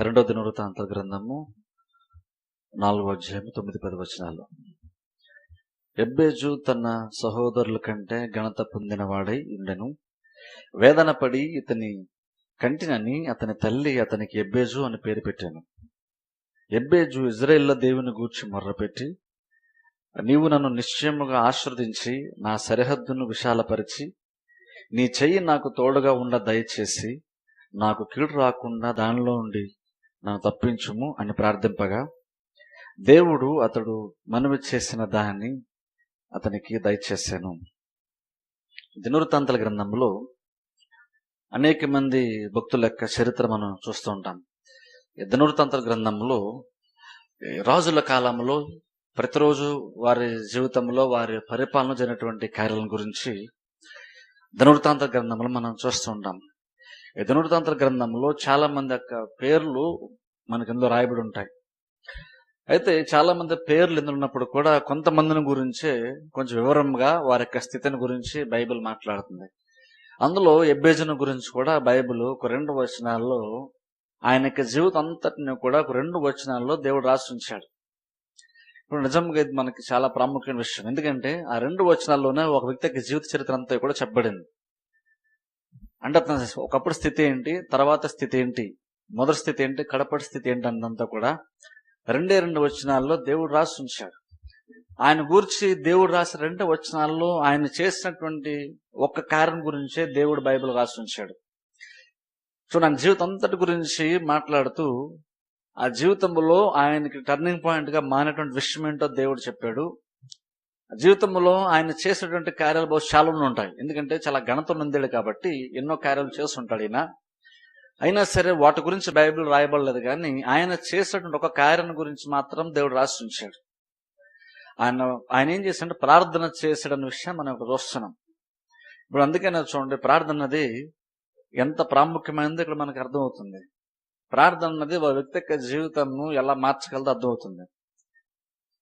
రెండో దినవృత్తాంతాల గ్రంథము 4వ అధ్యాయం 9-10 వచనాలు. ఎబ్బేజు తన సహోదరుల కంటే ఘనత పొందినవాడై ఉండెను. వేదన పడి ఇతని కంటినని అతని తల్లి అతనికి ఎబ్బేజు అని పేరు పెట్టాను. ఎబ్బేజు ఇజ్రాయేళ్ల దేవుని గూర్చి మొర్రపెట్టి, నీవు నన్ను నిశ్చయముగా ఆశీర్వదించి నా సరిహద్దును విశాలపరిచి నీ చెయ్యి నాకు తోడుగా ఉండ దయచేసి నాకు కీడు రాకుండా దానిలో నుండి నన్ను తప్పించుము అని ప్రార్థింపగా, దేవుడు అతడు మనవి చేసిన దాన్ని అతనికి దయచేశాను. దినవృత్తాంతాల గ్రంథంలో అనేక మంది భక్తుల యొక్క చరిత్ర మనం చూస్తూ ఉంటాం. ఈ దినవృత్తాంతాల గ్రంథంలో రాజుల కాలంలో ప్రతిరోజు వారి జీవితంలో వారి పరిపాలన జరిగినటువంటి కార్యాల గురించి దినవృత్తాంతాల గ్రంథంలో మనం చూస్తూ ఉంటాం. ఈ దినవృత్తాంతాల గ్రంథంలో చాలా మంది యొక్క పేర్లు మనకి ఇందులో రాయబడి ఉంటాయి. అయితే చాలా మంది పేర్లు ఇందులో ఉన్నప్పుడు కూడా కొంతమందిని గురించే కొంచెం వివరంగా వారి యొక్క స్థితిని గురించి బైబిల్ మాట్లాడుతుంది. అందులో ఎబ్బేజును గురించి కూడా బైబిల్ ఒక 2 వచనాల్లో ఆయన యొక్క జీవితం అంతటిని కూడా ఒక 2 వచనాల్లో దేవుడు రాసి ఉంచాడు. ఇప్పుడు నిజంగా ఇది మనకి చాలా ప్రాముఖ్యమైన విషయం. ఎందుకంటే ఆ 2 వచనాల్లోనే ఒక వ్యక్తి యొక్క జీవిత చరిత్ర అంతా కూడా చెప్పబడింది. అంటే అతని ఒకప్పుడు స్థితి ఏంటి, తర్వాత స్థితి ఏంటి, మొదటి స్థితి ఏంటి, కడపటి స్థితి ఏంటి అన్నంతా కూడా 2 వచనాల్లో దేవుడు రాసి ఉంచాడు. ఆయన గురించి దేవుడు రాసిన 2 వచనాల్లో ఆయన చేసినటువంటి ఒక్క కార్యం గురించే దేవుడు బైబిల్ రాసి ఉంచాడు. చూడండి, జీవితం అంతటి గురించి మాట్లాడుతూ ఆ జీవితంలో ఆయనకి టర్నింగ్ పాయింట్ గా మారినటువంటి విషయం ఏంటో దేవుడు చెప్పాడు. జీవితంలో ఆయన చేసినటువంటి కార్యాలు బహు చాలా ఉంటాయి. ఎందుకంటే చాలా ఘనత నొందాడు కాబట్టి ఎన్నో కార్యాలు చేసి ఉంటాడు ఈయన. అయినా సరే వాటి గురించి బైబిల్ రాయబడలేదు, కానీ ఆయన చేసినటువంటి ఒక కార్యం గురించి మాత్రం దేవుడు రాసి ఉంచాడు. ఆయన ఏం చేశాడంటే ప్రార్థన చేసాడన్న విషయం మనం ఇక్కడ చూస్తున్నాం. ఇప్పుడు అందుకనే చూడండి, ప్రార్థన అన్నది ఎంత ప్రాముఖ్యమైనది ఇక్కడ మనకు అర్థమవుతుంది. ప్రార్థన అన్నది ఒక వ్యక్తి యొక్క జీవితంను ఎలా మార్చగలదో అర్థమవుతుంది.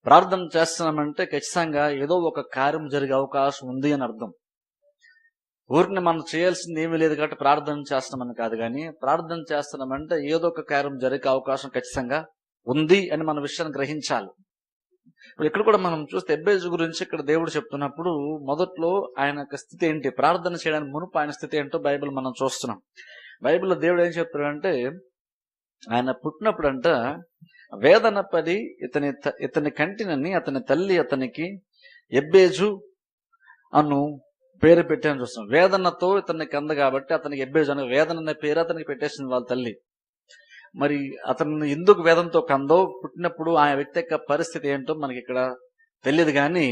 ప్రార్థన చేస్తున్నామంటే ఖచ్చితంగా ఏదో ఒక కార్యం జరిగే అవకాశం ఉంది అని అర్థం. ఊరిని మనం చేయాల్సింది ఏమీ లేదు కాబట్టి ప్రార్థన చేస్తున్నామని కాదు, కానీ ప్రార్థన చేస్తున్నామంటే ఏదో ఒక కార్యం జరిగే అవకాశం ఖచ్చితంగా ఉంది అని మన విషయాన్ని గ్రహించాలి. ఇప్పుడు ఇక్కడ కూడా మనం చూస్తే ఎబ్బేజు గురించి ఇక్కడ దేవుడు చెప్తున్నప్పుడు మొదట్లో ఆయన యొక్క స్థితి ఏంటి, ప్రార్థన చేయడానికి మునుపు ఆయన స్థితి ఏంటో బైబిల్ మనం చూస్తున్నాం. బైబిల్లో దేవుడు ఏం చెప్తాడంటే, ఆయన పుట్టినప్పుడంట వేదన పడి ఇతని కంటినని అతని తల్లి అతనికి ఎబ్బేజు అను పేరు పెట్టాను చూస్తున్నాం. వేదనతో ఇతన్ని కంద కాబట్టి అతనికి ఎబ్బేజు అనే వేదన అనే పేరు అతనికి పెట్టేసింది వాళ్ళ తల్లి. మరి అతను ఎందుకు వేదనతో కందో, పుట్టినప్పుడు ఆ వ్యక్తి యొక్క పరిస్థితి ఏంటో మనకి ఇక్కడ తెలియదు, కానీ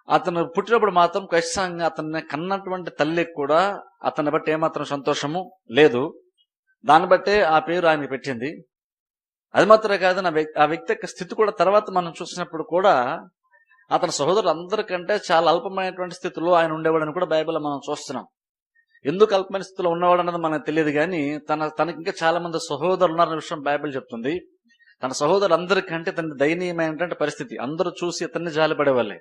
అతను పుట్టినప్పుడు మాత్రం ఖచ్చితంగా అతన్ని కన్నటువంటి తల్లికి కూడా అతన్ని బట్టి ఏమాత్రం సంతోషము లేదు. దాన్ని బట్టే ఆ పేరు ఆయనకి పెట్టింది. అది మాత్రమే కాదు, ఆ వ్యక్తి యొక్క స్థితి కూడా తర్వాత మనం చూసినప్పుడు కూడా అతని సహోదరులు అందరికంటే చాలా అల్పమైనటువంటి స్థితిలో ఆయన ఉండేవాడని కూడా బైబిల్లో మనం చూస్తున్నాం. ఎందుకు అల్పమైన స్థితిలో ఉన్నవాడు అన్నది మనకు తెలియదు, కానీ తనకి ఇంకా చాలా మంది సహోదరులు ఉన్నారన్న విషయం బైబిల్ చెప్తుంది. తన సహోదరులు అందరికంటే తన దయనీయమైనటువంటి పరిస్థితి, అందరూ చూసి ఇతన్ని జాలిపడేవాళ్ళే.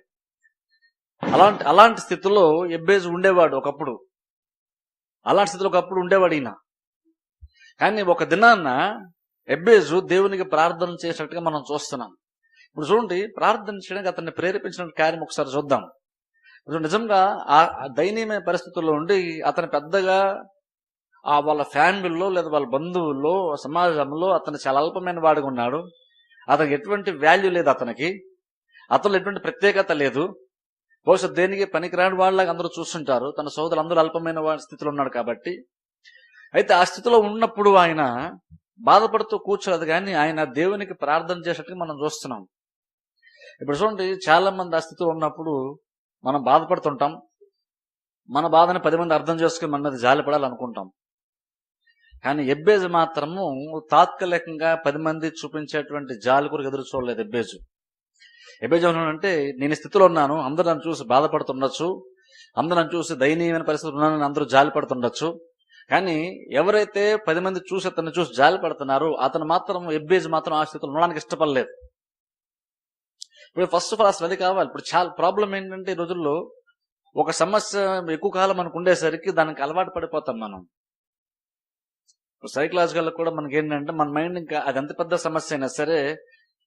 అలాంటి స్థితిలో ఎబ్బేజు ఉండేవాడు ఒకప్పుడు. అలాంటి స్థితిలో ఒకప్పుడు ఉండేవాడు ఈయన. కానీ ఒక దినాన్న ఎబ్బేజు దేవునికి ప్రార్థన చేసినట్టుగా మనం చూస్తున్నాం. ఇప్పుడు చూడండి, ప్రార్థన చేయడానికి అతన్ని ప్రేరేపించిన కార్యం ఒకసారి చూద్దాం. నిజంగా ఆ దయనీయమైన పరిస్థితుల్లో ఉండి అతను పెద్దగా వాళ్ళ ఫ్యామిలీలో లేదా వాళ్ళ బంధువుల్లో సమాజంలో అతను చాలా అల్పమైన వాడిగా ఉన్నాడు. అతనికి ఎటువంటి వాల్యూ లేదు, అతను ఎటువంటి ప్రత్యేకత లేదు. బహుశా దేనికి పనికిరాని వాళ్ళగా అందరూ చూస్తుంటారు. తన సోదరులు అందరూ అల్పమైన వాడి స్థితిలో ఉన్నాడు కాబట్టి. అయితే ఆ స్థితిలో ఉన్నప్పుడు ఆయన బాధపడుతూ కూర్చోలేదు, కానీ ఆయన దేవునికి ప్రార్థన చేసేట్టుగా మనం చూస్తున్నాం. ఇప్పుడు చూడండి, చాలా మంది ఆ స్థితిలో ఉన్నప్పుడు మనం బాధపడుతుంటాం. మన బాధని 10 మంది అర్థం చేసుకుని మన మీద జాలిపడాలనుకుంటాం. కానీ ఎబ్బేజు మాత్రము తాత్కాలికంగా 10 మంది చూపించేటువంటి జాలి కూడా ఎదురు చూడలేదు. ఎబ్బేజు అంటే, నేను స్థితిలో ఉన్నాను, అందరూ నన్ను చూసి బాధపడుతుండొచ్చు, అందరూ నన్ను చూసి దయనీయమైన పరిస్థితులు ఉన్నానని అందరూ జాలిపడుతుండొచ్చు, కానీ ఎవరైతే 10 మంది చూసి అతన్ని చూసి జాలి పడుతున్నారో అతను మాత్రం ఎబ్బేజు మాత్రం ఆ స్థితిలో ఉండడానికి ఇష్టపడలేదు. ఇప్పుడు ఫస్ట్ ఆఫ్ ఆల్ అసలు అది కావాలి. ఇప్పుడు చాలా ప్రాబ్లం ఏంటంటే, ఈ రోజుల్లో ఒక సమస్య ఎక్కువ కాలం మనకు ఉండేసరికి దానికి అలవాటు పడిపోతాం మనం. సైకలాజికల్ కూడా మనకి ఏంటంటే మన మైండ్ ఇంకా అది ఎంత పెద్ద సమస్య అయినా సరే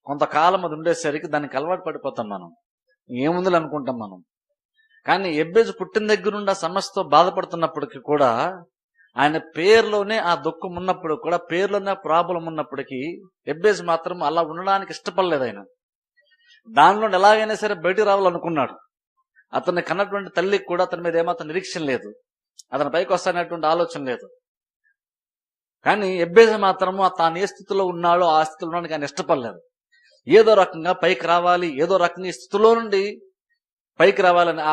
కొంతకాలం అది ఉండేసరికి దానికి అలవాటు పడిపోతాం మనం. ఏముందని అనుకుంటాం మనం. కానీ ఎబ్బేజు పుట్టిన దగ్గర నుండి ఆ సమస్యతో బాధపడుతున్నప్పటికీ కూడా ఆయన పేరులోనే ఆ దుఃఖం ఉన్నప్పుడు కూడా, పేరులోనే ఆ ప్రాబ్లం ఉన్నప్పటికీ ఎబ్బేజు మాత్రం అలా ఉండడానికి ఇష్టపడలేదు. ఆయన దానిలో ఎలాగైనా సరే బయటికి రావాలనుకున్నాడు. అతన్ని కన్నటువంటి తల్లికి కూడా అతని మీద ఏమాత్రం నిరీక్షణ లేదు, అతని పైకి వస్తానటువంటి ఆలోచన లేదు. కానీ ఎబ్బేజు మాత్రము తాను ఏ స్థితిలో ఉన్నాడో ఆ స్థితిలో ఉండడానికి ఆయన ఇష్టపడలేదు. ఏదో రకంగా పైకి రావాలి, ఏదో రకంగా ఈ స్థితిలో నుండి పైకి రావాలని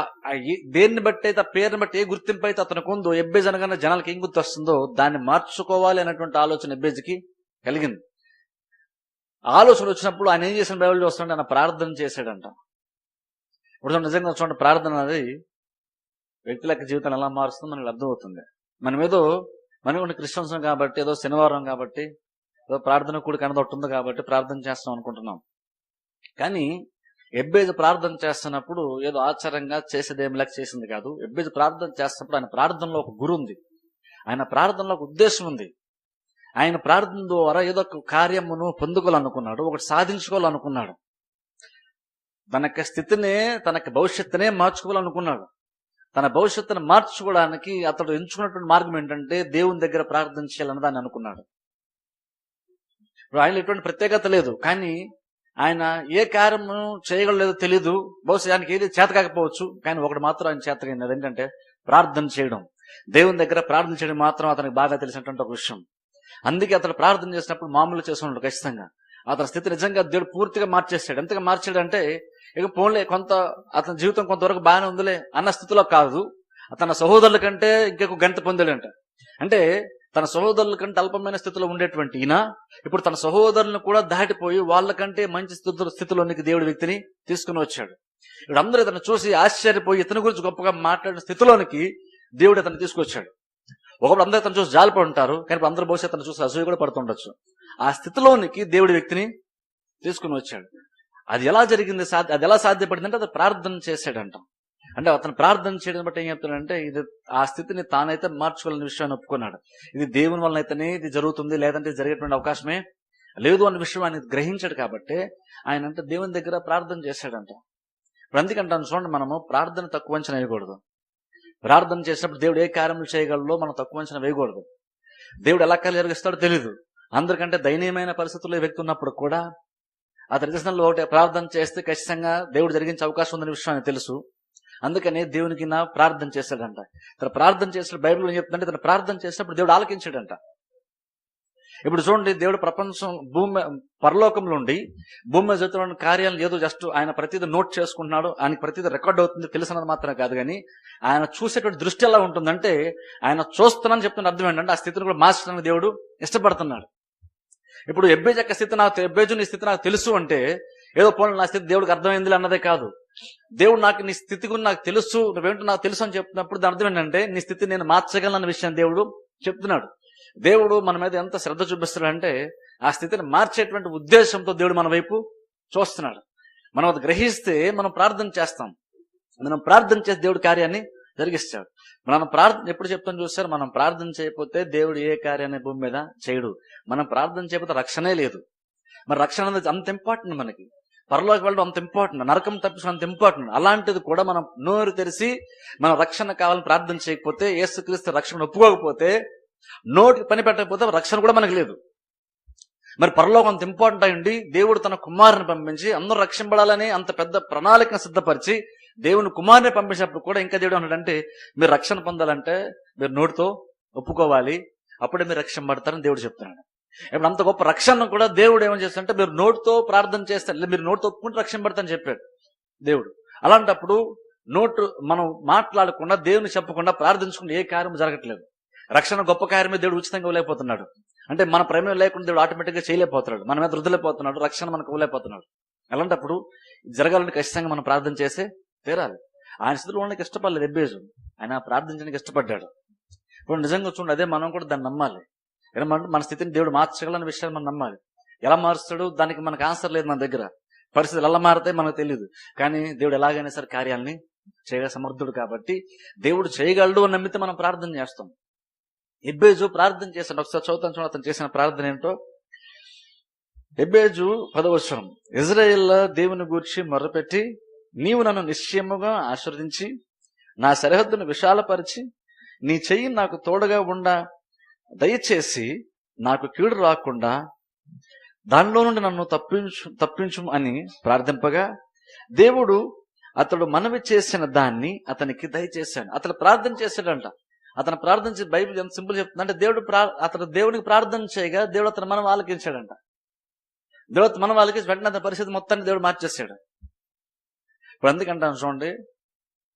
దేన్ని బట్టి అయితే, ఆ పేరుని బట్టి ఏ గుర్తింపు అయితే అతనికి ఉందో, ఎబ్బేజు అనగానే జనాలకి ఏం గుర్తు వస్తుందో దాన్ని మార్చుకోవాలి అనేటువంటి ఆలోచన ఎబ్బేజుకి కలిగింది. ఆలోచన వచ్చినప్పుడు ఆయన ఏం చేసిన బైబిల్ చూస్తుంటే ఆయన ప్రార్థన చేశాడంట. ఇప్పుడు నిజంగా చూడండి, ప్రార్థన అనేది వ్యక్తుల యొక్క జీవితాన్ని ఎలా మారుస్తుందో మనకు అర్థమవుతుంది. మనం కొన్ని క్రిస్టియన్స్ కాబట్టి, ఏదో శనివారం కాబట్టి, ఏదో ప్రార్థన కూడిక అనేది ఉంది కాబట్టి ప్రార్థన చేస్తాం అనుకుంటున్నాం. కానీ ఎబ్బేజు ప్రార్థన చేస్తున్నప్పుడు ఏదో ఆచారంగా చేసేదేమి లేక చేసింది కాదు. ఎబ్బేజు ప్రార్థన చేస్తున్నప్పుడు ఆయన ప్రార్థనలో ఒక గురి ఉంది, ఆయన ప్రార్థనలో ఒక ఉద్దేశం ఉంది. ఆయన ప్రార్థన ద్వారా ఏదో ఒక కార్యమును పొందుకోవాలనుకున్నాడు, ఒకటి సాధించుకోవాలనుకున్నాడు. తన యొక్క స్థితినే, తన యొక్క భవిష్యత్తునే మార్చుకోవాలనుకున్నాడు. తన భవిష్యత్తును మార్చుకోవడానికి అతడు ఎంచుకున్నటువంటి మార్గం ఏంటంటే దేవుని దగ్గర ప్రార్థన చేయాలని దాన్ని అనుకున్నాడు. ఇప్పుడు ఆయన ఎటువంటి ప్రత్యేకత లేదు, కానీ ఆయన ఏ కార్యము చేయగలలేదో తెలియదు. బహుశా ఆయనకి ఏది చేత కాకపోవచ్చు, కానీ ఒకటి మాత్రం ఆయన చేతకైనది, అదేంటంటే ప్రార్థన చేయడం. దేవుని దగ్గర ప్రార్థన చేయడం మాత్రం అతనికి బాగా తెలిసినటువంటి ఒక విషయం. అందుకే అతను ప్రార్థన చేసినప్పుడు మామూలు చేసుకున్నాడు. ఖచ్చితంగా అతని స్థితి నిజంగా దేవుడు పూర్తిగా మార్చేస్తాడు. ఎంతగా మార్చాడంటే, ఇక పోన్లే కొంత అతని జీవితం కొంతవరకు బాగానే ఉందిలే అన్న స్థితిలో కాదు, తన సహోదరుల కంటే ఇంకొక గంట పొందాడంట. అంటే తన సహోదరుల కంటే అల్పమైన స్థితిలో ఉండేటువంటి ఈయన ఇప్పుడు తన సహోదరులను కూడా దాటిపోయి వాళ్ళకంటే మంచి స్థితిలోనికి దేవుడి వ్యక్తిని తీసుకుని వచ్చాడు. ఇప్పుడు అందరూ ఇతను చూసి ఆశ్చర్యపోయి ఇతని గురించి గొప్పగా మాట్లాడిన స్థితిలోనికి దేవుడు అతను తీసుకొచ్చాడు. ఒకప్పుడు అందరూ అతను చూసి జాలిపడి ఉంటారు, కానీ ఇప్పుడు అందరూ బహుశా అతను చూసి అసూయ కూడా పడుతుండొచ్చు. ఆ స్థితిలోనికి దేవుడి వ్యక్తిని తీసుకుని వచ్చాడు. అది ఎలా జరిగింది, అది ఎలా సాధ్యపడింది అంటే అతను ప్రార్థన చేశాడంట. అంటే అతను ప్రార్థన చేయడం బట్టి ఏం చెప్తాడంటే, ఇది ఆ స్థితిని తానైతే మార్చుకోవాలనే విషయాన్ని ఒప్పుకున్నాడు. ఇది దేవుని వలన అయితేనే ఇది జరుగుతుంది, లేదంటే జరిగేటువంటి అవకాశమే లేదు అన్న విషయం ఆయన గ్రహించాడు. కాబట్టి ఆయన అంటే దేవుని దగ్గర ప్రార్థన చేశాడంట. ఇప్పుడు అందుకంటాను చూడండి, మనము ప్రార్థన తక్కువ అంచనా వేయకూడదు. ప్రార్థన చేసినప్పుడు దేవుడు ఏ కార్యములు చేయగలడో మనం తక్కువ అంచనా వేయకూడదు. దేవుడు ఎలా కార్యాలు జరిగిస్తాడో తెలియదు. అందరికంటే దయనీయమైన పరిస్థితుల్లో వ్యక్తి ఉన్నప్పుడు కూడా అతని దర్శనంలో ఒకటి ప్రార్థన చేస్తే ఖచ్చితంగా దేవుడు జరిగించే అవకాశం ఉందనే విషయం ఆయన తెలుసు. అందుకని దేవునికి ప్రార్థన చేశాడంట. తన ప్రార్థన చేసిన బైబిల్ ఏం చెప్తుందంటే, తన ప్రార్థన చేసినప్పుడు దేవుడు ఆలకించాడంట. ఇప్పుడు చూడండి, దేవుడు ప్రపంచం పరలోకంలో ఉండి భూమి మీద జరుగుతున్న కార్యాలను ఏదో జస్ట్ ఆయన ప్రతిదీ నోట్ చేసుకుంటున్నాడు, ఆయనకి ప్రతిదీ రికార్డ్ అవుతుంది తెలిసినది మాత్రమే కాదు. కానీ ఆయన చూసేటువంటి దృష్టి ఎలా ఉంటుందంటే, ఆయన చూస్తున్నానని చెప్తున్న అర్థం ఏంటంటే ఆ స్థితిని కూడా మార్చడానికి దేవుడు ఇష్టపడుతున్నాడు. ఇప్పుడు ఎబ్బేజు యొక్క స్థితి ఎబ్బేజు నీ స్థితి నాకు తెలుసు అంటే ఏదో పోనీ నా స్థితి దేవుడికి అర్థమైంది అన్నదే కాదు. దేవుడు నాకు నీ స్థితి గురించి నాకు తెలుసు, నువ్వేంటో నాకు తెలుసు అని చెప్తున్నప్పుడు దాని అర్థం ఏంటంటే నీ స్థితి నేను మార్చగలన్న విషయం దేవుడు చెప్తున్నాడు. దేవుడు మన మీద ఎంత శ్రద్ధ చూపిస్తున్నాడంటే ఆ స్థితిని మార్చేటువంటి ఉద్దేశంతో దేవుడు మన వైపు చూస్తున్నాడు. మనం అది గ్రహిస్తే మనం ప్రార్థన చేస్తాం. మనం ప్రార్థన చేసి దేవుడి కార్యాన్ని జరిగిస్తాడు. మనం ప్రార్థన ఎప్పుడు చెప్తాం చూస్తారు, మనం ప్రార్థన చేయకపోతే దేవుడు ఏ కార్యాన్ని భూమి మీద చేయడు. మనం ప్రార్థన చేయకపోతే రక్షణే లేదు. మరి రక్షణ అనేది అంత ఇంపార్టెంట్ మనకి. పరలోకి వెళ్ళడం అంత ఇంపార్టెంట్, నరకం తప్పించడం అంత ఇంపార్టెంట్. అలాంటిది కూడా మనం నోరు తెరిచి మనం రక్షణ కావాలని ప్రార్థన చేయకపోతే, యేసుక్రీస్తు రక్షణ ఒప్పుకోకపోతే, నోటికి పని పెట్టకపోతే రక్షణ కూడా మనకి లేదు. మరి పరలోకం అంత ఇంపార్టెంట్ అయ్యండి దేవుడు తన కుమారుని పంపించి అందరూ రక్షింపడాలని అంత పెద్ద ప్రణాళికను సిద్ధపరిచి దేవుని కుమారుని పంపించినప్పుడు కూడా ఇంకా దేవుడు అన్నాడంటే, మీరు రక్షణ పొందాలంటే మీరు నోటితో ఒప్పుకోవాలి, అప్పుడే మీరు రక్షింపబడతారని దేవుడు చెప్తున్నాడు. ఇప్పుడు అంత గొప్ప రక్షణ కూడా దేవుడు ఏమని చేస్తాడంటే, మీరు నోటితో ప్రార్థన చేస్తారు, మీరు నోటితో ఒప్పుకుంటే రక్షింపబడతారని చెప్పాడు దేవుడు. అలాంటప్పుడు మనం మాట్లాడకుండా దేవుని చెప్పకుండా ప్రార్థించుకుంటే ఏ కార్యం జరగట్లేదు. రక్షణ గొప్ప కార్యమే దేవుడు ఉచితంగా ఇవ్వలేకపోతున్నాడు. అంటే మన ప్రేమ లేకుండా దేవుడు ఆటోమేటిక్ గా చేయలేకపోతున్నాడు, మన మీద రుద్దలేకపోతున్నాడు, రక్షణ మనకు ఇవ్వలేకపోతున్నాడు. అలాంటప్పుడు జరగాలని ఖచ్చితంగా మనం ప్రార్థన చేసే తీరాలి. ఆయన స్థితిలో ఉండడానికి ఇష్టపడలేదు ఎబ్బేజు, ఆయన ప్రార్థించడానికి ఇష్టపడ్డాడు. ఇప్పుడు నిజంగా చూడండి, అదే మనం కూడా దాన్ని నమ్మాలి. ఏమంటే మన స్థితిని దేవుడు మార్చగలని విషయాన్ని మనం నమ్మాలి. ఎలా మారుస్తాడు దానికి మనకు ఆన్సర్ లేదు మన దగ్గర. పరిస్థితులు ఎలా మారితే మనకు తెలియదు, కానీ దేవుడు ఎలాగైనా సరే కార్యాలని చేయగల సమర్థుడు. కాబట్టి దేవుడు చేయగలడు అని నమ్మితే మనం ప్రార్థన చేస్తాం. ఎబ్బేజు ప్రార్థన చేశాడు. ఒకసారి చదువుతాను చూడండి అతను చేసిన ప్రార్థన ఏంటో. ఎబ్బేజు 10వ వచనం. ఇజ్రాయేల్ దేవుని గూర్చి మొర్రపెట్టి, నీవు నన్ను నిశ్చయముగా ఆశీర్వదించి నా సరిహద్దును విశాలపరిచి నీ చెయ్యి నాకు తోడుగా దయచేసి నాకు కీడు రాకుండా దానిలో నుండి నన్ను తప్పించు అని ప్రార్థింపగా దేవుడు అతడు మనవి చేసిన దాన్ని అతనికి దయచేశాడు. అతడు ప్రార్థన చేశాడంట. అతను ప్రార్థించి బైబిల్ ఎంత సింపుల్ చెప్తుంది అంటే, అతడు దేవునికి ప్రార్థన చేయగా దేవుడు అతను మనం ఆలకించాడంట. దేవుడు మనం ఆలకించి వెంటనే అతని పరిస్థితి మొత్తాన్ని దేవుడు మార్చేశాడు. ఇప్పుడు అందుకంటాను చూడండి,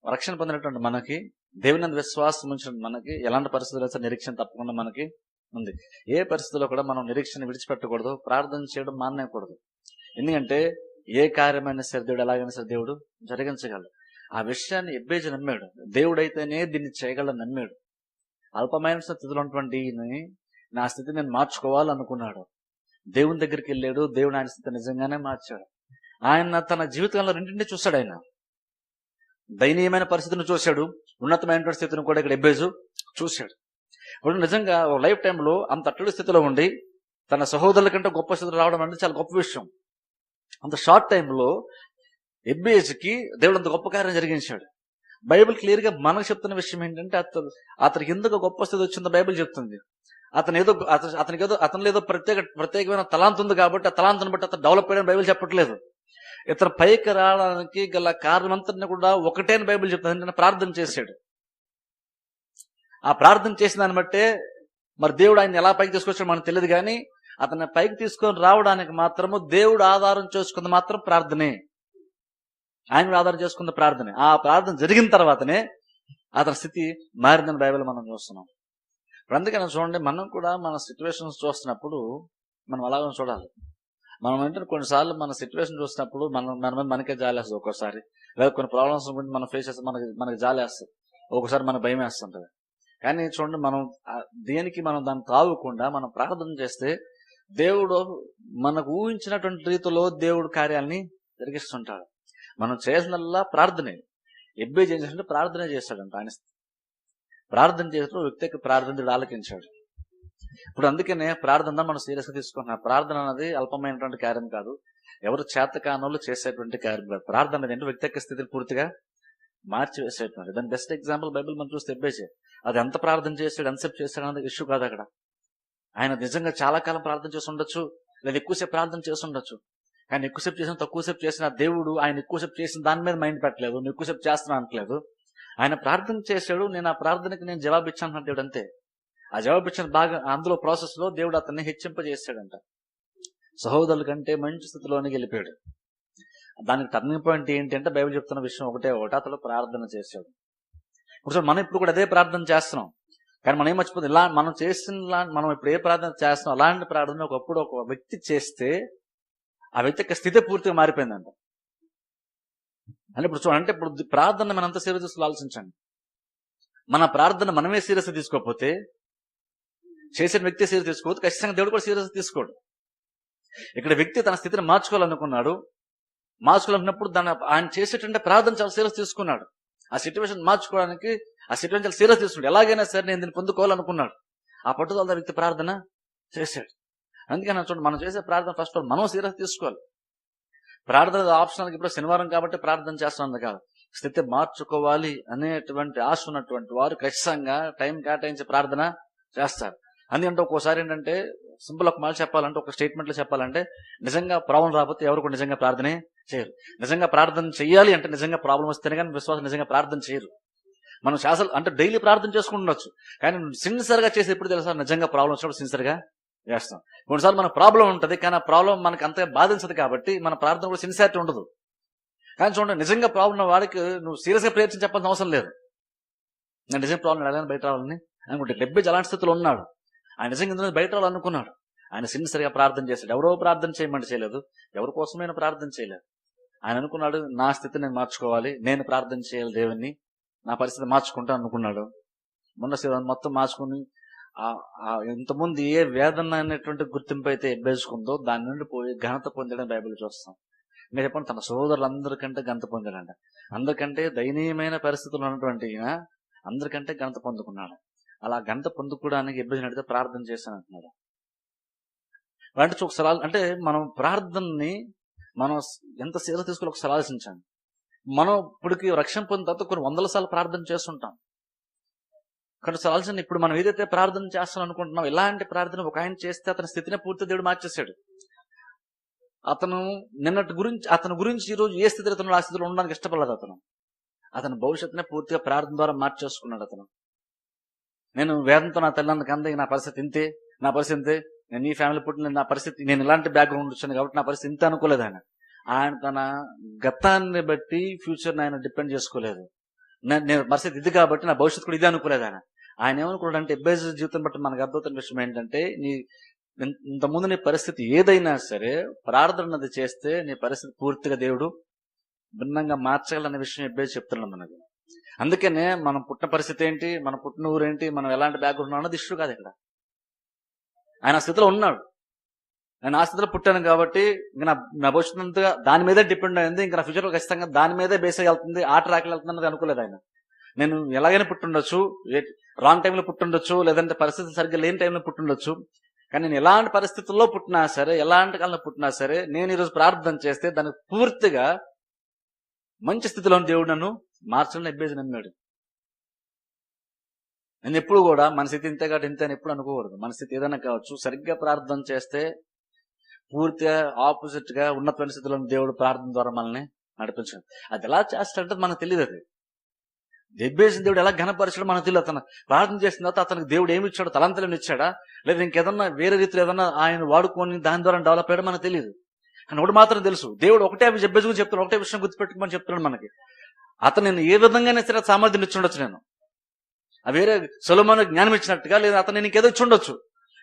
రక్షణ పొందినటువంటి మనకి, దేవుని విశ్వాసం ఉంచిన మనకి ఎలాంటి పరిస్థితులు నిరీక్షణ తప్పకుండా మనకి ఉంది. ఏ పరిస్థితుల్లో కూడా మనం నిరీక్షణ విడిచిపెట్టకూడదు, ప్రార్థన చేయడం మానేయకూడదు. ఎందుకంటే ఏ కార్యమైనా సరే దేవుడు ఎలాగైనా సరే దేవుడు జరిగించగలడు. ఆ విషయాన్ని ఎబ్బేజు నమ్మాడు. దేవుడైతేనే దీన్ని చేయగలని నమ్మాడు. అల్పమైన స్థితిలో ఉన్నటువంటి నా స్థితి నేను మార్చుకోవాలనుకున్నాడు. దేవుని దగ్గరికి వెళ్ళాడు. దేవుడు ఆయన స్థితి నిజంగానే మార్చాడు. ఆయన తన జీవితంలో రెండింటినీ చూశాడు. ఆయన దయనీయమైన పరిస్థితిని చూశాడు, ఉన్నతమైనటువంటి స్థితిని కూడా ఇక్కడ ఎబ్బేజు చూశాడు. ఇప్పుడు నిజంగా ఒక లైఫ్ టైంలో అంత అట్టడి స్థితిలో ఉండి తన సహోదరుల కంటే గొప్ప స్థితిలో రావడం అంటే చాలా గొప్ప విషయం. అంత షార్ట్ టైంలో ఎబ్బేజుకి దేవుడు అంత గొప్ప కార్యం జరిగించాడు. బైబిల్ క్లియర్ గా మనకు చెప్తున్న విషయం ఏంటంటే, అతనికి ఎందుకు గొప్ప స్థితి వచ్చిందో బైబిల్ చెప్తుంది. అతనిలో ఏదో ప్రత్యేకమైన తలాంత్ ఉంది కాబట్టి ఆ తలాంతుని బట్టి అతను డెవలప్ అయ్యని బైబిల్ చెప్పట్లేదు. ఇతను పైకి రావడానికి గల కారణం అంతా కూడా ఒకటే అని బైబిల్ చెప్తుంది. అంటే ప్రార్థన చేశాడు. ఆ ప్రార్థన చేసిన దాన్ని బట్టే మరి దేవుడు ఆయన ఎలా పైకి తీసుకొచ్చాడో మనకు తెలియదు, కానీ అతన్ని పైకి తీసుకొని రావడానికి మాత్రము దేవుడు ఆధారం చేసుకుంది మాత్రం ప్రార్థనే. ఆయన ఆధారం చేసుకున్న ప్రార్థనే. ఆ ప్రార్థన జరిగిన తర్వాతనే అతని స్థితి మారిందని బైబిల్ మనం చూస్తున్నాం. ఇప్పుడు అందుకని చూడండి, మనం కూడా మన సిచ్యువేషన్స్ చూస్తున్నప్పుడు మనం అలాగే చూడాలి. మనం ఏంటంటే కొన్నిసార్లు మన సిచ్యువేషన్ చూసినప్పుడు మన మీద మనకే జాలేస్తుంది. ఒక్కోసారి లేదా కొన్ని ప్రాబ్లమ్స్ గురించి మనం ఫేస్ చేస్తే మనకి జాలేస్తుంది. ఒక్కోసారి మనకు భయం వేస్తుంటది. కానీ చూడండి, మనం దేనికి మనం దాన్ని తాగకుండా మనం ప్రార్థన చేస్తే దేవుడు మనకు ఊహించినటువంటి రీతిలో దేవుడు కార్యాలని జరిగిస్తుంటాడు. మనం చేసినల్లా ప్రార్థనే. ఎబ్బేజు ఏం చేస్తుంటే ప్రార్థనే చేస్తాడంట. ఆయన ప్రార్థన చేస్తూ వ్యక్తికి ప్రార్థన ఆలకించాడు. ఇప్పుడు అందుకనే ప్రార్థన మనం సీరియస్ గా తీసుకుంటున్నాం. ప్రార్థన అనేది అల్పమైనటువంటి కార్యం కాదు, ఎవరు చేతకానోళ్ళు చేసేటువంటి కార్యం కాదు. ప్రార్థన అనేది ఏంటంటే వ్యక్తిగత స్థితిని పూర్తిగా మార్చివేసేటువంటి. దాని బెస్ట్ ఎగ్జాంపుల్ బైబిల్ మనం చూస్తే ఎబ్బేజే. అది ఎంత ప్రార్థన చేశాడు, ఎంతసేపు చేశాడు అనేది ఇష్యూ కాదు అక్కడ. ఆయన నిజంగా చాలా కాలం ప్రార్థన చేసి ఉండొచ్చు, లేదా ఎక్కువసేపు ప్రార్థన చేసి ఉండొచ్చు. కానీ ఎక్కువసేపు చేసిన తక్కువసేపు చేసిన దేవుడు ఆయన ఎక్కువసేపు చేసిన దాని మీద మైండ్ పెట్టలేదు, నువ్వు ఎక్కువసేపు చేస్తున్నా అనట్లేదు. ఆయన ప్రార్థన చేశాడు, నేను ఆ ప్రార్థనకి నేను జవాబు ఇచ్చాను దేవుడు, అంతే. ఆ జవాబు ఇచ్చిన బాగా అందులో ప్రాసెస్ లో దేవుడు అతన్ని హెచ్చింపజేశాడంట. సహోదరుల కంటే మంచి స్థితిలోనికి వెళ్ళిపోయాడు. దానికి టర్నింగ్ పాయింట్ ఏంటి అంటే బైబిల్ చెప్తున్న విషయం ఒకటే, అతను ప్రార్థన చేశాడు. ఇప్పుడు మనం ఇప్పుడు కూడా అదే ప్రార్థన చేస్తున్నాం, కానీ మనం ఏం మర్చిపోతుంది, ఇలా మనం ఇప్పుడు ఏ ప్రార్థన చేస్తున్నాం అలాంటి ప్రార్థన ఒకప్పుడు ఒక వ్యక్తి చేస్తే ఆ వ్యక్తి యొక్క స్థితి పూర్తిగా మారిపోయిందంట. అంటే ఇప్పుడు చూడండి, ఇప్పుడు ప్రార్థన మనంతా సీరియస్ తీసుకుని ఆలోచించండి. మన ప్రార్థన మనమే సీరియస్ తీసుకోకపోతే, చేసిన వ్యక్తి సీరియస్ తీసుకోవద్దు, ఖచ్చితంగా దేవుడు కూడా సీరియస్ తీసుకోడు. ఇక్కడ వ్యక్తి తన స్థితిని మార్చుకోవాలనుకున్నాడు. మార్చుకోవాలన్నప్పుడు ఆయన చేసేటంటే ప్రార్థన చాలా సీరియస్ తీసుకున్నాడు. ఆ సిచ్యువేషన్ మార్చుకోవడానికి ఆ సిచ్యువేషన్ చాలా సీరియస్ తీసుకున్నాడు. ఎలాగైనా సరే నేను దీన్ని పొందుకోవాలనుకున్నాడు. ఆ పట్టుదల వ్యక్తి ప్రార్థన చేశాడు. అందుకని చూడండి, మనం చేసే ప్రార్థన ఫస్ట్ మనం సీరియస్ తీసుకోవాలి. ప్రార్థన ఆప్షనల్ ఇప్పుడు శనివారం కాబట్టి ప్రార్థన చేస్తున్నది కాదు. స్థితి మార్చుకోవాలి అనేటువంటి ఆశ ఉన్నటువంటి వారు ఖచ్చితంగా టైం కేటాయించి ప్రార్థన చేస్తారు. అందుకంటే ఒక్కోసారి ఏంటంటే సింపుల్ ఒక మాట చెప్పాలంటే, ఒక స్టేట్మెంట్ లో చెప్పాలంటే, నిజంగా ప్రాబ్లం రాకపోతే ఎవరు కూడా నిజంగా ప్రార్థనే చేయరు. నిజంగా ప్రార్థన చేయాలి అంటే నిజంగా ప్రాబ్లం వస్తేనే కానీ విశ్వాసం నిజంగా ప్రార్థన చేయరు. మనం శాసలు అంటే డైలీ ప్రార్థన చేసుకుంటుండొచ్చు, కానీ సిన్సియర్ గా చేసి ఎప్పుడు తెలుసా, నిజంగా ప్రాబ్లం వచ్చినప్పుడు సిన్సియర్ గా చేస్తాం. కొన్నిసార్లు మన ప్రాబ్లం ఉంటుంది, కానీ ఆ ప్రాబ్లం మనకు అంతగా బాధించదు కాబట్టి మన ప్రార్థన కూడా సిన్సియారిటీ ఉండదు. కానీ చూడండి, నిజంగా ప్రాబ్లం ఉన్న వాడికి నువ్వు సీరియస్ గా ప్రయత్నం చెప్పాల్సిన అవసరం లేదు. నేను నిజంగా ప్రాబ్లం ఎలాగైనా బయట రావాలని అనుకుంటే, డెబ్బేజ్ అలాంటి స్థితిలో ఉన్నాడు. ఆయన నిజంగా ఇందులో బయట రావాలనుకున్నాడు. ఆయన సిన్సియర్ గా ప్రార్థన చేశాడు. ఎవరో ప్రార్థన చేయమంటే చేయలేదు, ఎవరి కోసమైనా ప్రార్థన చేయలేదు. ఆయన అనుకున్నాడు, నా స్థితి నేను మార్చుకోవాలి, నేను ప్రార్థన చేయాలి దేవుణ్ణి, నా పరిస్థితి మార్చుకుంటా అనుకున్నాడు. మొత్తం మార్చుకుని ఇంతకుముందు ఏ వేదన అనేటువంటి గుర్తింపు అయితే ఎబ్బేసుకుందో దాని నుండి పోయి ఘనత పొందడం బైబిల్ చూస్తాం. ఇంకా చెప్పండి, తన సోదరులందరికంటే ఘనత పొందాడంట. అందరికంటే దయనీయమైన పరిస్థితులు ఉన్నటువంటి అందరికంటే ఘనత పొందుకున్నాడు. అలా ఘనత పొందుకోవడానికి ఎబ్బేజుని అడిగితే ప్రార్థన చేశాను అంటున్నాడు. అంటే ఒకసారి అంటే మనం ప్రార్థనని మనం ఎంత సీరియస్ తీసుకోవాలి ఒకసారి ఆలోచించండి. మనం ఇప్పటికి రక్షణ పొందిన తర్వాత కొన్ని వందల సార్లు ప్రార్థన చేస్తుంటాం. కానీ ఆలోచన ఇప్పుడు మనం ఏదైతే ప్రార్థన చేస్తాం అనుకుంటున్నాం, ఇలాంటి ప్రార్థన ఒక ఆయన చేస్తే అతని స్థితిని పూర్తి దేవుడు మార్చేశాడు. అతను అతని గురించి ఈరోజు ఏ స్థితిలో అతను ఆ స్థితిలో ఉండడానికి ఇష్టపడలేదు. అతని భవిష్యత్తునే పూర్తిగా ప్రార్థన ద్వారా మార్చేసుకున్నాడు అతను. నేను వేదంతో నా తల్లిదండ్రులకు అందే నా పరిస్థితి ఇంతే, నా పరిస్థితి ఇంతే, నేను ఈ ఫ్యామిలీ పుట్టిన నా పరిస్థితి, నేను ఇలాంటి బ్యాక్గ్రౌండ్ వచ్చాను కాబట్టి నా పరిస్థితి ఇంత అనుకోలేదు ఆయన. ఆయన తన గతాన్ని బట్టి ఫ్యూచర్ని ఆయన డిపెండ్ చేసుకోలేదు. నేను పరిస్థితి ఇది కాబట్టి నా భవిష్యత్తు కూడా ఇదే అనుకోలేదు ఆయన. ఆయన ఏమనుకున్నాడు అంటే ఎబ్బేజు జీవితం బట్టి మనకు అర్థమవుతున్న విషయం ఏంటంటే, ఇంతకుముందు నీ పరిస్థితి ఏదైనా సరే ప్రార్థన అన్నది చేస్తే నీ పరిస్థితి పూర్తిగా దేవుడు భిన్నంగా మార్చగలన్న విషయం ఎబ్బేజు చెప్తున్నాడు మనకు. అందుకనే మనం పుట్టిన పరిస్థితి ఏంటి, మన పుట్టిన ఊరేంటి, మనం ఎలాంటి బ్యాక్గ్రౌండ్ అన్నది ఇష్యూ కాదు. ఇక్కడ ఆయన ఆ స్థితిలో ఉన్నాడు. నేను ఆ స్థితిలో పుట్టాను కాబట్టి ఇంకా నా భవిష్యత్తు అంతగా దాని మీదే డిపెండ్ అయింది, ఇంకా నా ఫ్యూచర్లో ఖచ్చితంగా దాని మీదే బేస్ అయి వెళ్తుంది, ఆ ట్రాక్లో వెళ్తుంది అన్నది అనుకోలేదు ఆయన. నేను ఎలాగైనా పుట్టుండొచ్చు, రాంగ్ టైంలో పుట్టుండొచ్చు, లేదంటే పరిస్థితి సరిగ్గా లేని టైంలో పుట్టుండొచ్చు, కానీ నేను ఎలాంటి పరిస్థితుల్లో పుట్టినా సరే, ఎలాంటి కాలంలో పుట్టినా సరే, నేను ఈరోజు ప్రార్థన చేస్తే దానికి పూర్తిగా మంచి స్థితిలో దేవుడు నన్ను మార్చడం ఎబ్బేజు నమ్మాడు. నేను ఎప్పుడు కూడా మన స్థితి ఇంతే కాబట్టి ఇంతే అని ఎప్పుడు అనుకోకూడదు. మన స్థితి ఏదైనా కావచ్చు, సరిగ్గా ప్రార్థన చేస్తే పూర్తిగా ఆపోజిట్ గా ఉన్నతమైన స్థితిలో దేవుడు ప్రార్థన ద్వారా మనల్ని నడిపించాడు. అది ఎలా చేస్తాడంటే మనకు తెలియదు. అది ఎబ్బేసిన దేవుడు ఎలా ఘనపరిచాడో మనకు తెలియదు. అతను ప్రార్థన చేసిన తర్వాత అతనికి దేవుడు ఏమి ఇచ్చాడు, తలంతలను ఇచ్చాడా, లేదా ఇంకేదన్నా వేరే రీతిలో ఏదన్నా ఆయన వాడుకొని దాని ద్వారా డెవలప్ అయ్యాడో మనకు తెలియదు. కానీ ఒకటి మాత్రం తెలుసు, దేవుడు ఒకటే ఎబ్బేజు గురించి చెప్తున్నాడు, ఒకటే విషయం గుర్తుపెట్టుకోమని చెప్తున్నాడు మనకి. అతను నేను ఏ విధంగానే సరే సామర్థ్యం ఇచ్చి ఉండొచ్చు, నేను వేరే సొలొమోను జ్ఞానం ఇచ్చినట్టుగా, లేదా అతను నేను ఇంకేదో ఇచ్చి ఉండొచ్చు,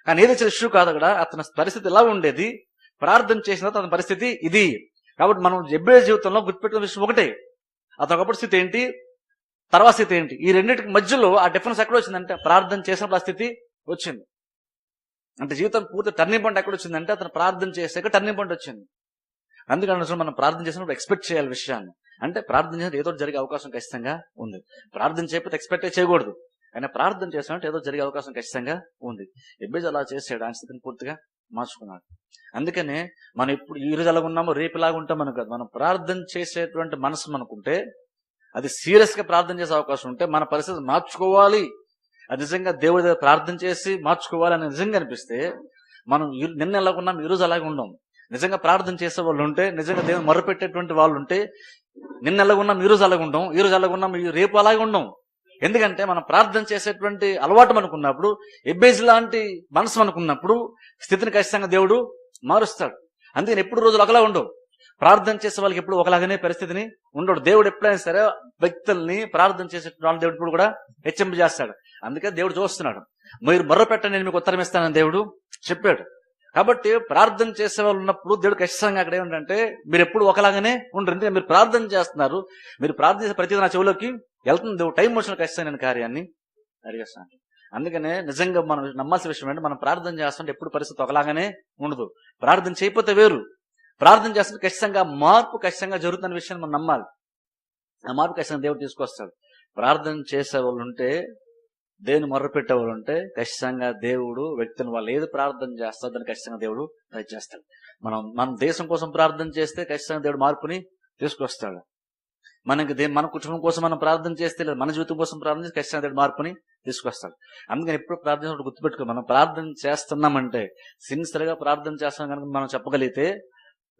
కానీ ఏది ఇచ్చిన ఇష్యూ కాదు. అక్కడ అతని పరిస్థితి ఎలా ఉండేది, ప్రార్థన చేసిన తర్వాత అతని పరిస్థితి ఇది. కాబట్టి మనం ఎబ్బేజు జీవితంలో గుర్తుపెట్టుకున్న విషయం ఒకటే, అతని ఒకటి స్థితి ఏంటి, తర్వాత స్థితి ఏంటి. ఈ రెండింటికి మధ్యలో ఆ డిఫరెన్స్ ఎక్కడ వచ్చిందంటే ప్రార్థన చేసినప్పుడు ఆ స్థితి వచ్చింది. అంటే జీవితం పూర్తి టర్నింగ్ పాయింట్ ఎక్కడ వచ్చిందంటే అతను ప్రార్థన చేసాక టర్నింగ్ పాయింట్ వచ్చింది. అందుకని మనం ప్రార్థన చేసినప్పుడు ఎక్స్పెక్ట్ చేయాలి విషయాన్ని. అంటే ప్రార్థన చేసినప్పుడు ఏదో జరిగే అవకాశం ఖచ్చితంగా ఉంది. ప్రార్థన చేయకపోతే ఎక్స్పెక్ట్ చేయకూడదు, కానీ ప్రార్థన చేసినట్టు ఏదో జరిగే అవకాశం ఖచ్చితంగా ఉంది. ఎబ్బేజు అలా చేసాడు, ఆయన స్థితిని పూర్తిగా మార్చుకున్నాడు. అందుకనే మనం ఇప్పుడు ఈ రోజు ఎలాగ ఉన్నామో రేపు ఇలాగ ఉంటాం మనకు కాదు. మనం ప్రార్థన చేసేటువంటి మనసు మనకుంటే, అది సీరియస్ గా ప్రార్థన చేసే అవకాశం ఉంటే, మన పరిస్థితి మార్చుకోవాలి, అది నిజంగా దేవుడి దగ్గర ప్రార్థన చేసి మార్చుకోవాలి అని నిజంగా అనిపిస్తే, మనం నిన్న ఎలాగ ఉన్నాం ఈ రోజు అలాగే ఉండం. నిజంగా ప్రార్థన చేసే వాళ్ళు ఉంటే, నిజంగా దేవుని మొరపెట్టేటువంటి వాళ్ళు ఉంటే, నిన్న ఎలాగ ఉన్నాం ఈ రోజు అలాగ ఉండం, ఈ రోజు అలాగ ఉన్నాం రేపు అలాగే ఉండం. ఎందుకంటే మనం ప్రార్థన చేసేటువంటి అలవాటు మనకున్నప్పుడు, ఎబ్బేజు లాంటి మనసు మనకున్నప్పుడు స్థితిని ఖచ్చితంగా దేవుడు మారుస్తాడు. అందుకని ఎప్పుడు రోజులు ఒకలా ఉండవు. ప్రార్థన చేసే వాళ్ళకి ఎప్పుడు ఒకలాగానే పరిస్థితిని ఉండడు. దేవుడు ఎప్పుడైనా సరే వ్యక్తుల్ని ప్రార్థన చేసే వాళ్ళ దేవుడు ఇప్పుడు కూడా హెచ్చింపజేస్తాడు. అందుకే దేవుడు చూస్తున్నాడు, మీరు మొర్ర పెట్టండి నేను మీకు ఉత్తరం ఇస్తానని దేవుడు చెప్పాడు. కాబట్టి ప్రార్థన చేసే వాళ్ళు ఉన్నప్పుడు దేవుడు ఖచ్చితంగా అక్కడ ఏమిటంటే మీరు ఎప్పుడు ఒకలాగానే ఉండరు. ఎందుకంటే మీరు ప్రార్థన చేస్తున్నారు, మీరు ప్రార్థన చేసే ప్రతిదీ నా చెవులోకి వెళ్తుంది. దేవుడు టైం వచ్చిన ఖచ్చితంగా నేను కార్యాన్ని అడిగేస్తాను. అందుకనే నిజంగా మనం నమ్మాల్సిన విషయం ఏంటంటే, మనం ప్రార్థన చేస్తుంటే ఎప్పుడు పరిస్థితి ఒకలాగానే ఉండదు. ప్రార్థన చేయకపోతే వేరు, ప్రార్థన చేస్తుంటే ఖచ్చితంగా మార్పు ఖచ్చితంగా జరుగుతున్న విషయాన్ని మనం నమ్మాలి. ఆ మార్పు ఖచ్చితంగా దేవుడు తీసుకొస్తాడు. ప్రార్థన చేసే వాళ్ళు ఉంటే, దేవుని మొర్ర పెట్టేవాళ్ళు ఉంటే ఖచ్చితంగా దేవుడు వ్యక్తిని వాళ్ళు ఏది ప్రార్థన చేస్తారో దాన్ని ఖచ్చితంగా దేవుడు దయచేస్తాడు. మన దేశం కోసం ప్రార్థన చేస్తే ఖచ్చితంగా దేవుడు మార్పుని తీసుకొస్తాడు. మన కుటుంబం కోసం మనం ప్రార్థన చేస్తే, లేదా మన జీవితం కోసం ప్రార్థన చేస్తే ఖచ్చితంగా దేవుడు మార్పుని తీసుకొస్తాడు. అందుకని ఎప్పుడు ప్రార్థన గుర్తుపెట్టుకో, మనం ప్రార్థన చేస్తున్నామంటే సిన్సియర్ గా ప్రార్థన చేస్తాం కనుక మనం చెప్పగలిగితే,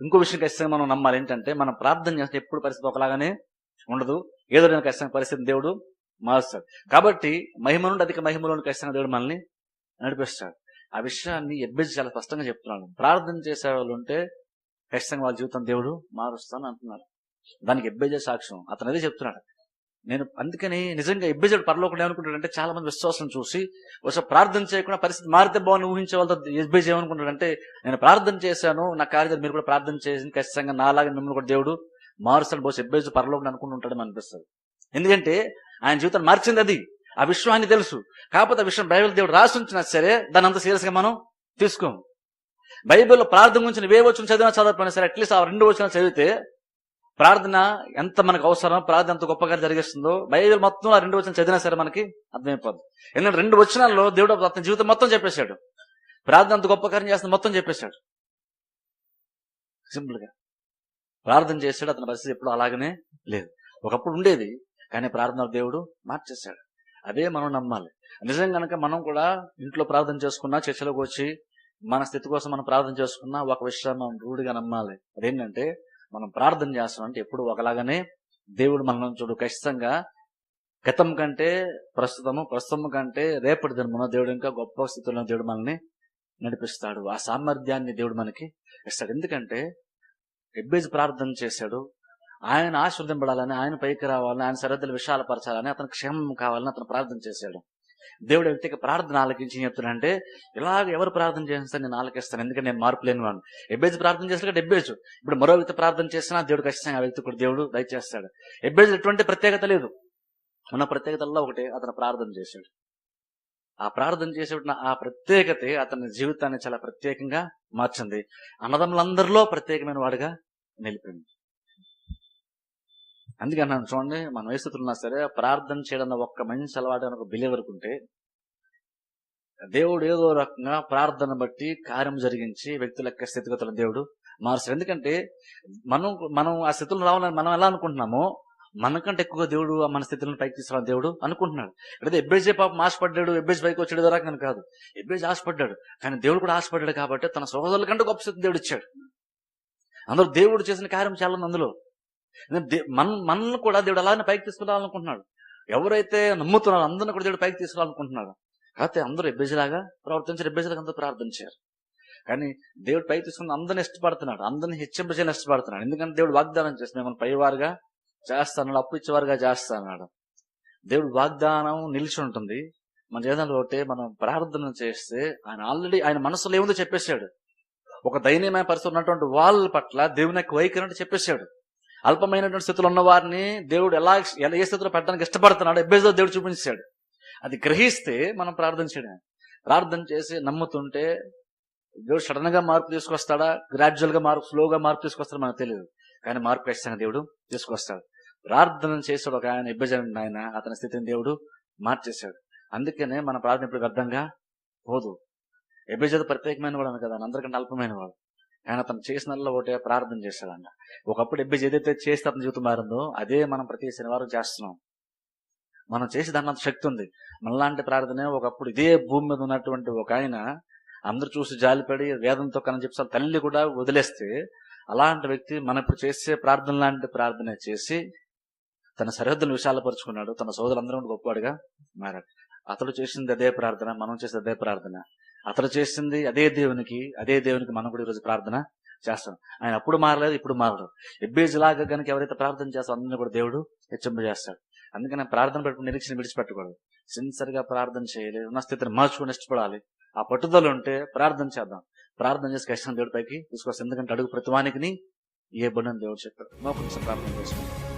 ఇంకో విషయం ఖచ్చితంగా మనం నమ్మాలి. ఏంటంటే మనం ప్రార్థన చేస్తే ఎప్పుడు పరిస్థితి ఒకలాగానే ఉండదు, ఏదో ఖచ్చితంగా పరిస్థితిని దేవుడు మారుస్తాడు. కాబట్టి మహిమ నుండి అధిక మహిమలోని ఖచ్చితంగా దేవుడు మనల్ని నడిపిస్తాడు. ఆ విషయాన్ని ఎబ్బేజు చాలా స్పష్టంగా చెప్తున్నాడు. ప్రార్థన చేసే వాళ్ళు ఉంటే ఖచ్చితంగా వాళ్ళ జీవితం దేవుడు మారుస్తాను అంటున్నారు. దానికి ఎబ్బేజే సాక్ష్యం. అతను అదే చెప్తున్నాడు. నేను అందుకని నిజంగా ఎబ్బేజుడు పరలోకం ఏమనుకుంటాడంటే, చాలా మంది విశ్వాసం చూసి ఒకసారి ప్రార్థన చేయకుండా పరిస్థితి మారితే బాగుని ఊహించే వాళ్ళతో ఎబ్బేజు ఏమనుకుంటాడంటే, నేను ప్రార్థన చేశాను, నా కార్యం మీరు కూడా ప్రార్థన చేసి ఖచ్చితంగా నాలాగా మిమ్మల్ని కూడా దేవుడు మారుస్తాడు, బహుశా ఎబ్బేజు పరలోకం అనుకుంటూ ఉంటాడని అనిపిస్తుంది. ఎందుకంటే ఆయన జీవితాన్ని మార్చింది అది, ఆ విషయాన్ని తెలుసు. కాకపోతే ఆ విషయం బైబిల్ దేవుడు రాసి ఉంచినా సరే దాన్ని అంత సీరియస్ గా మనం తీసుకోము. బైబిల్లో ప్రార్థన గురించి నువ్వే వచ్చిన చదివినా చదవకపోయినా సరే అట్లీస్ట్ ఆ 2 వచనాలు చదివితే ప్రార్థన ఎంత మనకు అవసరం, ప్రార్థన ఎంత గొప్పగా జరిగిస్తుందో బైబిల్ మొత్తం ఆ 2 వచనాలు చదివినా సరే మనకి అర్థమైపోద్ది. ఎందుకంటే 2 వచనాల్లో దేవుడు అతని జీవితం మొత్తం చెప్పేశాడు. ప్రార్థన అంత గొప్ప కార్యం చేస్తుంది మొత్తం చెప్పేశాడు. సింపుల్ గా ప్రార్థన చేశాడు. అతని పరిస్థితి ఎప్పుడు అలాగనే లేదు. ఒకప్పుడు ఉండేది, కానీ ప్రార్థన దేవుడు మార్చేశాడు. అదే మనం నమ్మాలి. నిజంగా కనుక మనం కూడా ఇంట్లో ప్రార్థన చేసుకున్నా, చర్చలోకి వచ్చి మన స్థితి కోసం మనం ప్రార్థన చేసుకున్నా ఒక విషయం మనం రూఢిగా నమ్మాలి. అదేంటంటే మనం ప్రార్థన చేస్తామంటే ఎప్పుడు ఒకలాగానే దేవుడు మనం చూడు ఖచ్చితంగా గతం కంటే ప్రస్తుతం కంటే రేపటి దినమున దేవుడు ఇంకా గొప్ప స్థితిలో దేవుడు మనల్ని నడిపిస్తాడు. ఆ సామర్థ్యాన్ని దేవుడు మనకి ఇస్తాడు. ఎందుకంటే ఎబ్బేజు ప్రార్థన చేశాడు. ఆయన ఆశీర్వదింపడాలని, ఆయన పైకి రావాలని, ఆయన సరిహద్దులు విశాలపరచాలని, అతను క్షేమం కావాలని అతను ప్రార్థన చేశాడు. దేవుడు వ్యక్తికి ప్రార్థన ఆలకించి చెప్తున్నాడంటే ఇలాగ ఎవరు ప్రార్థన చేస్తే నేను ఆలకిస్తాను, ఎందుకంటే నేను మార్పు లేని వాడు. ఎబ్బేజు ప్రార్థన చేసినట్టు ఎబ్బేజు ఇప్పుడు మరో వ్యక్తి ప్రార్థన చేసినా దేవుడు ఖచ్చితంగా ఆ వ్యక్తి కూడా దేవుడు దయచేస్తాడు. ఎబ్బేజు ఎటువంటి ప్రత్యేకత లేదు. ఉన్న ప్రత్యేకతల్లో ఒకటి, అతను ప్రార్థన చేశాడు. ఆ ప్రార్థన చేసేట ఆ ప్రత్యేకతే అతని జీవితాన్ని చాలా ప్రత్యేకంగా మార్చింది. అన్నదమ్ములందరిలో ప్రత్యేకమైన వాడుగా నిలిపింది. అందుకన్నాను చూడండి, మన వయసుతున్నా సరే ప్రార్థన చేయడం ఒక్క మంచి అలవాటు అని ఒక బిలీవర్ ఉంటే దేవుడు ఏదో రకంగా ప్రార్థన బట్టి కార్యం జరిగించి వ్యక్తుల యొక్క స్థితిగతులను దేవుడు మారుస్తాడు. ఎందుకంటే మనం ఆ స్థితులను రావాలని మనం ఎలా అనుకుంటున్నామో మనకంటే ఎక్కువగా దేవుడు మన స్థితులను పైకి తీసుకురావాలని దేవుడు అనుకుంటున్నాడు. అయితే ఎబ్బేజే పాపం ఆశపడ్డాడు, ఎబ్బేజ్ పైకి వచ్చాడు రకం కాదు. ఎబ్బేజ్ ఆశపడ్డాడు, కానీ దేవుడు కూడా ఆశపడ్డాడు కాబట్టి తన సహోదరుల కంటే గొప్ప స్థితి దేవుడు ఇచ్చాడు. అందులో దేవుడు చేసిన కార్యం చాలా ఉంది. అందులో మనల్ని కూడా దేవుడు అలానే పైకి తీసుకురావాలనుకుంటున్నాడు. ఎవరైతే నమ్ముతున్నారో అందరిని కూడా దేవుడు పైకి తీసుకురావాలనుకుంటున్నాడు. కాకపోతే అందరూ ఎబ్బేజీలాగా ప్రవర్తించారు, ఎబ్బేజీలాగా అందరూ ప్రార్థించారు. కానీ దేవుడు పైకి తీసుకుని అందరిని ఇష్టపడుతున్నాడు, అందరిని హెచ్చింపజేయాలని ఇష్టపడుతున్నాడు. ఎందుకంటే దేవుడు వాగ్దానం చేసి మిమ్మల్ని పైవారుగా చేస్తాడు, అప్పు ఇచ్చేవారుగా చేస్తాడు. దేవుడు వాగ్దానం నిలిచి ఉంటుంది. మన జీవితంలో ఒకటే మనం ప్రార్థన చేస్తే ఆయన ఆల్రెడీ ఆయన మనసులో ఏముందో చెప్పేశాడు. ఒక దయనీయమైన పరిస్థితి ఉన్నటువంటి వాళ్ళ పట్ల దేవుని యొక్క వైఖరి చెప్పేశాడు. అల్పమైనటువంటి స్థితిలో ఉన్న వారిని దేవుడు ఎలా ఏ స్థితిలో పెట్టడానికి ఇష్టపడుతున్నాడు ఎబ్బేజో దేవుడు చూపించాడు. అది గ్రహిస్తే మనం ప్రార్థన చేయడం, ప్రార్థన చేసి నమ్ముతుంటే దేవుడు సడన్ గా మార్పు తీసుకొస్తాడా, గ్రాడ్యువల్ గా మార్పు, స్లోగా మార్పు తీసుకొస్తాడా మనకు తెలియదు. కానీ మార్పు ఖచ్చితంగా దేవుడు తీసుకొస్తాడు. ప్రార్థన చేసాడు ఒక ఆయన ఎబ్బేజాడు, ఆయన అతని స్థితిని దేవుడు మార్చేశాడు. అందుకనే మన ప్రార్థన ఇప్పుడు వ్యర్థంగా పోదు. ఎబ్బేజాడు ప్రత్యేకమైన వాడు కదా, అందరికంటే అల్పమైన వాడు. ఆయన అతను చేసినల్లో ఒకటే ప్రార్థన చేశాడంట. ఒకప్పుడు ఎబ్బేజ్ ఏదైతే చేస్తే అతని జీవితం మారిందో అదే మనం ప్రతి శనివారం చేస్తున్నాం. మనం చేసే దాని అంత శక్తి ఉంది. మనలాంటి ప్రార్థనే ఒకప్పుడు ఇదే భూమి మీద ఉన్నటువంటి ఒక ఆయన అందరూ చూసి జాలిపడి వేదంతో కనని చెప్పి తల్లి కూడా వదిలేస్తే, అలాంటి వ్యక్తి మనం ఇప్పుడు చేసే ప్రార్థన లాంటి ప్రార్థన చేసి తన సరిహద్దును విశాలపరుచుకున్నాడు. తన సోదరులందరూ గొప్పవాడిగా మారాడు. అతడు చేసింది అదే ప్రార్థన, మనం చేసేది అదే ప్రార్థన. అతడు చేసింది అదే దేవునికి మనం కూడా ఈరోజు ప్రార్థన చేస్తాం. ఆయన అప్పుడు మారలేదు, ఇప్పుడు మారలేదు. ఎబ్బేజ్ లాగా కనుక ఎవరైతే ప్రార్థన చేస్తారో అందరినీ కూడా దేవుడు హెచ్చింపజేస్తాడు. అందుకని ప్రార్థన పెట్టుకుని నిరీక్షణ విడిచిపెట్టకూడదు. సిన్సియర్ గా ప్రార్థన చేయాలి, ఉన్న స్థితిని మార్చుకుని ఇష్టపడాలి. ఆ పట్టుదల ఉంటే ప్రార్థన చేద్దాం. ప్రార్థన చేసి కష్టం దేవుడి పైకి తీసుకొస్తాం. ఎందుకంటే అడుగు ప్రతివానికి ఏ బండి దేవుడు చెప్పాడు. ప్రార్థన చేసుకుంటాం.